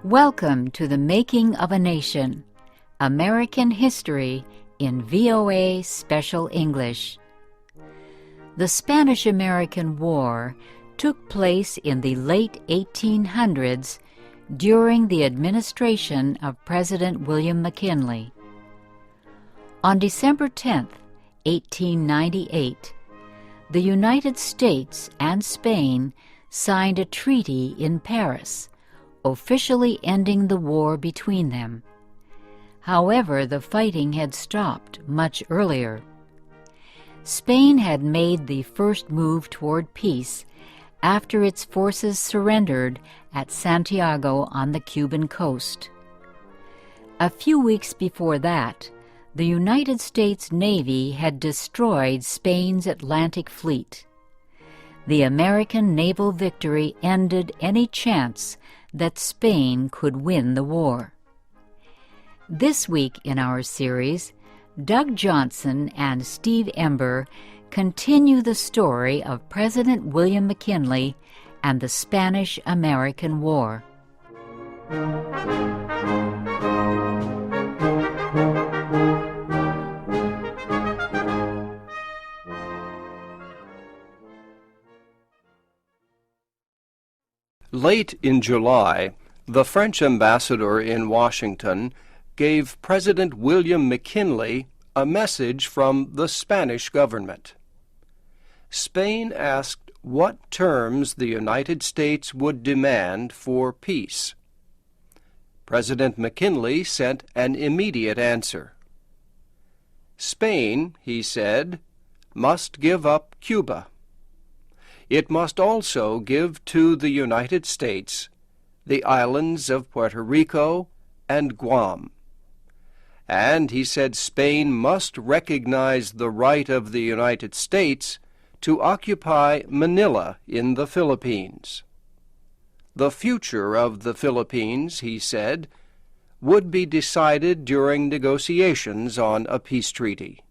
Welcome to the Making of a Nation, American History in VOA Special English. The Spanish-American War took place in the late 1800s during the administration of President William McKinley. On December 10, 1898, the United States and Spain signed a treaty in Paris, officially ending the war between them. However, the fighting had stopped much earlier. Spain had made the first move toward peace after its forces surrendered at Santiago on the Cuban coast. A few weeks before that, the United States Navy had destroyed Spain's Atlantic Fleet. The American naval victory ended any chance that Spain could win the war. This week in our series, Doug Johnson and Steve Ember continue the story of President William McKinley and the Spanish-American War. Late in July, the French ambassador in Washington gave President William McKinley a message from the Spanish government. Spain asked what terms the United States would demand for peace. President McKinley sent an immediate answer. Spain, he said, must give up Cuba. It must also give to the United States the islands of Puerto Rico and Guam. And he said Spain must recognize the right of the United States to occupy Manila in the Philippines. The future of the Philippines, he said, would be decided during negotiations on a peace treaty.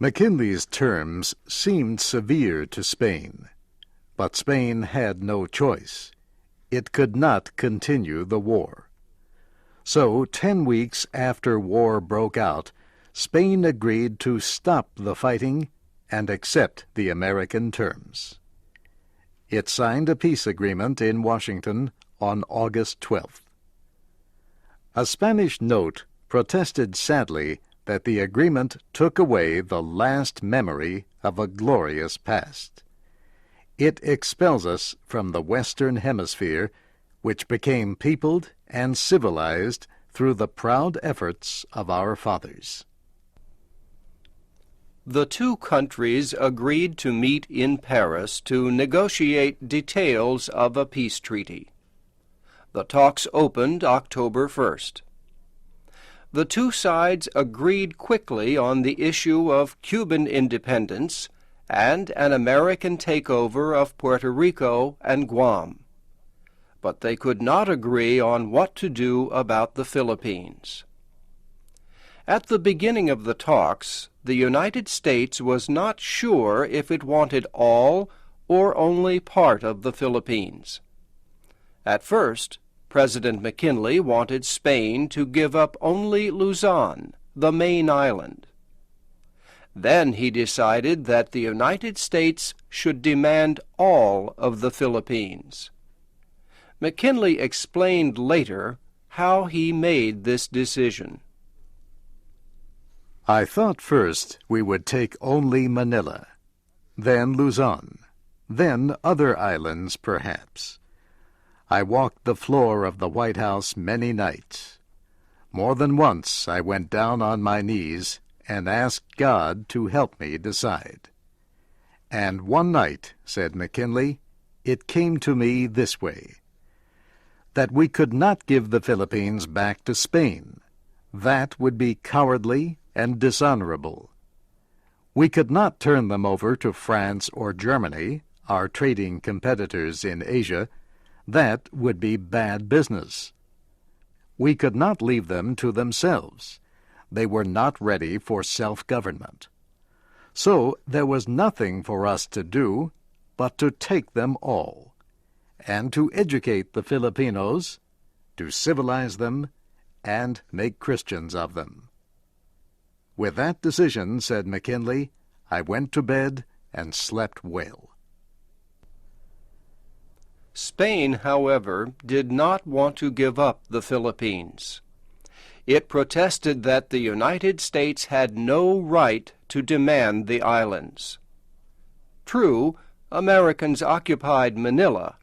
McKinley's terms seemed severe to Spain, but Spain had no choice. It could not continue the war. So, 10 weeks after war broke out, Spain agreed to stop the fighting and accept the American terms. It signed a peace agreement in Washington on August 12th. A Spanish note protested sadly that the agreement took away the last memory of a glorious past. It expels us from the Western Hemisphere, which became peopled and civilized through the proud efforts of our fathers. The two countries agreed to meet in Paris to negotiate details of a peace treaty. The talks opened October 1st. The two sides agreed quickly on the issue of Cuban independence and an American takeover of Puerto Rico and Guam. But they could not agree on what to do about the Philippines. At the beginning of the talks, the United States was not sure if it wanted all or only part of the Philippines. At first, President McKinley wanted Spain to give up only Luzon, the main island. Then he decided that the United States should demand all of the Philippines. McKinley explained later how he made this decision. I thought first we would take only Manila, then Luzon, then other islands perhaps. I walked the floor of the White House many nights. More than once I went down on my knees and asked God to help me decide. And one night, said McKinley, it came to me this way, that we could not give the Philippines back to Spain. That would be cowardly and dishonorable. We could not turn them over to France or Germany, our trading competitors in Asia. That would be bad business. We could not leave them to themselves. They were not ready for self-government. So there was nothing for us to do but to take them all. and to educate the Filipinos, to civilize them, and make Christians of them. With that decision, said McKinley, I went to bed and slept well. Spain, however, did not want to give up the Philippines. It protested that the United States had no right to demand the islands. True, Americans occupied Manila,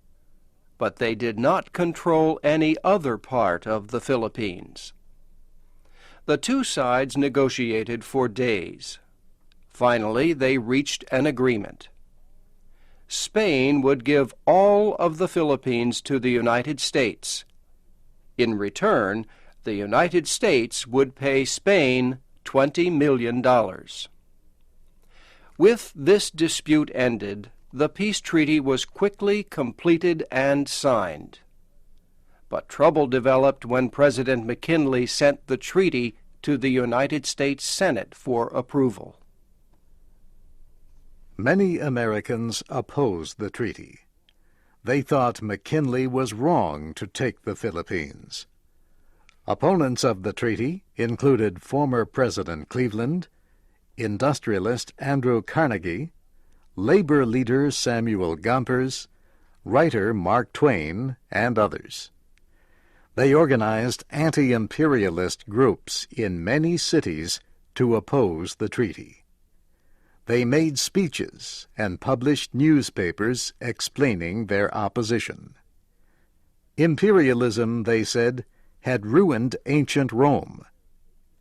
but they did not control any other part of the Philippines. The two sides negotiated for days. Finally, they reached an agreement. Spain would give all of the Philippines to the United States. In return, the United States would pay Spain $20 million. With this dispute ended, the peace treaty was quickly completed and signed. But trouble developed when President McKinley sent the treaty to the United States Senate for approval. Many Americans opposed the treaty. They thought McKinley was wrong to take the Philippines. Opponents of the treaty included former President Cleveland, industrialist Andrew Carnegie, labor leader Samuel Gompers, writer Mark Twain, and others. They organized anti-imperialist groups in many cities to oppose the treaty. They made speeches and published newspapers explaining their opposition. Imperialism, they said, had ruined ancient Rome,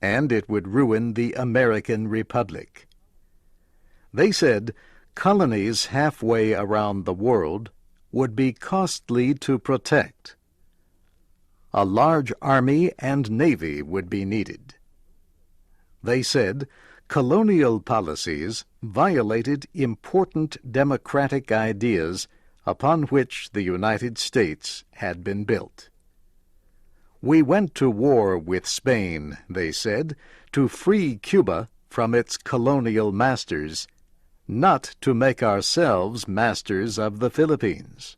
and it would ruin the American Republic. They said colonies halfway around the world would be costly to protect. A large army and navy would be needed. They said colonial policies violated important democratic ideas upon which the United States had been built. We went to war with Spain, they said, to free Cuba from its colonial masters, not to make ourselves masters of the Philippines.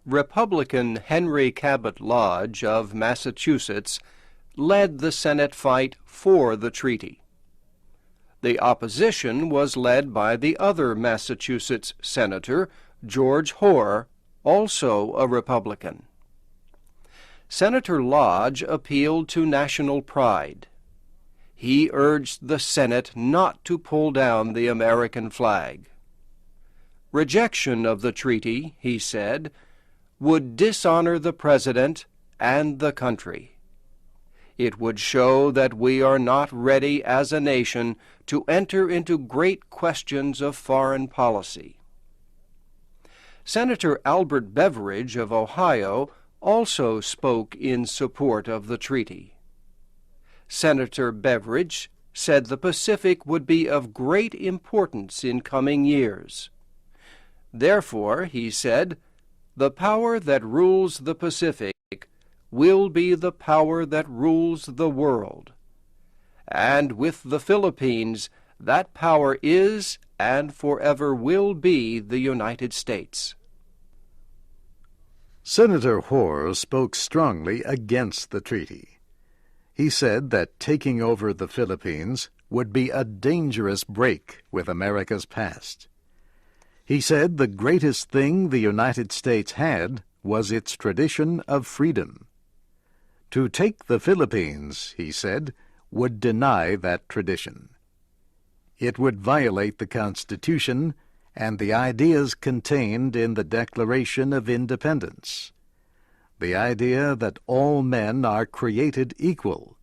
Republican Henry Cabot Lodge of Massachusetts led the Senate fight for the treaty. The opposition was led by the other Massachusetts senator, George Hoar, also a Republican. Senator Lodge appealed to national pride. He urged the Senate not to pull down the American flag. Rejection of the treaty, he said, would dishonor the President and the country. It would show that we are not ready as a nation to enter into great questions of foreign policy. Senator Albert Beveridge of Ohio also spoke in support of the treaty. Senator Beveridge said the Pacific would be of great importance in coming years. Therefore, he said, the power that rules the Pacific will be the power that rules the world. And with the Philippines, that power is and forever will be the United States. Senator Hoar spoke strongly against the treaty. He said that taking over the Philippines would be a dangerous break with America's past. He said the greatest thing the United States had was its tradition of freedom. To take the Philippines, he said, would deny that tradition. It would violate the Constitution and the ideas contained in the Declaration of Independence. The idea that all men are created equal,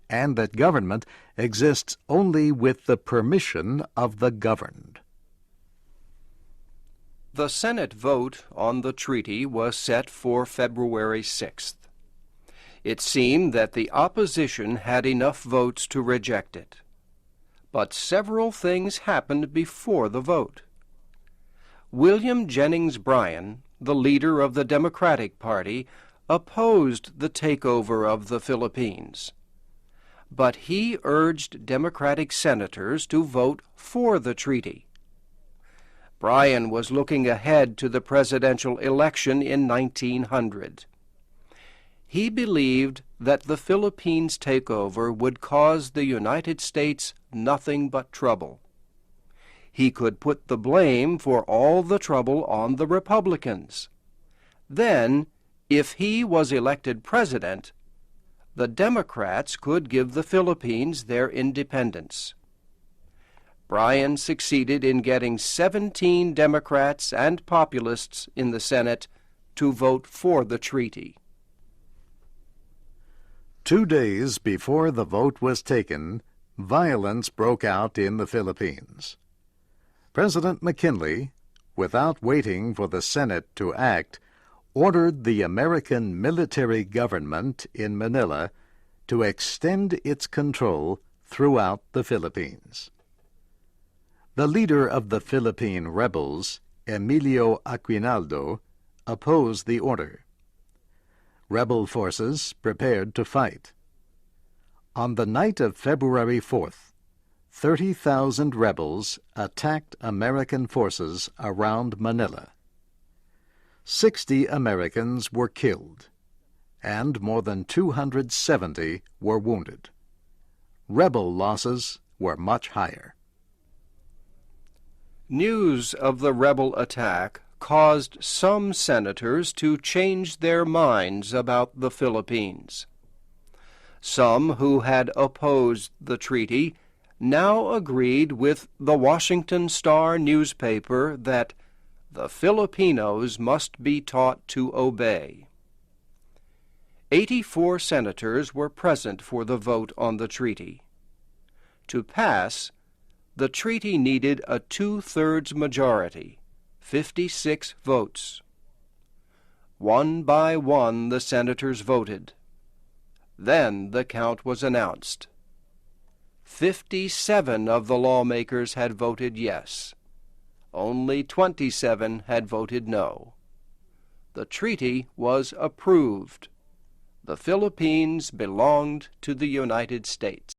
and that government exists only with the permission of the governed. The Senate vote on the treaty was set for February 6th. It seemed that the opposition had enough votes to reject it. But several things happened before the vote. William Jennings Bryan, the leader of the Democratic Party, opposed the takeover of the Philippines. But he urged Democratic senators to vote for the treaty. Bryan was looking ahead to the presidential election in 1900. He believed that the Philippines takeover would cause the United States nothing but trouble. He could put the blame for all the trouble on the Republicans. Then, if he was elected president, the Democrats could give the Philippines their independence. Bryan succeeded in getting 17 Democrats and populists in the Senate to vote for the treaty. 2 days before the vote was taken, violence broke out in the Philippines. President McKinley, without waiting for the Senate to act, ordered the American military government in Manila to extend its control throughout the Philippines. The leader of the Philippine rebels, Emilio Aguinaldo, opposed the order. Rebel forces prepared to fight. On the night of February 4th, 30,000 rebels attacked American forces around Manila. 60 Americans were killed, and more than 270 were wounded. Rebel losses were much higher. News of the rebel attack caused some senators to change their minds about the Philippines. Some who had opposed the treaty now agreed with the Washington Star newspaper that the Filipinos must be taught to obey. 84 senators were present for the vote on the treaty. To pass, the treaty needed a 2/3 majority, 56 votes. One by one the senators voted. Then the count was announced. 57 of the lawmakers had voted yes. Only 27 had voted no. The treaty was approved. The Philippines belonged to the United States.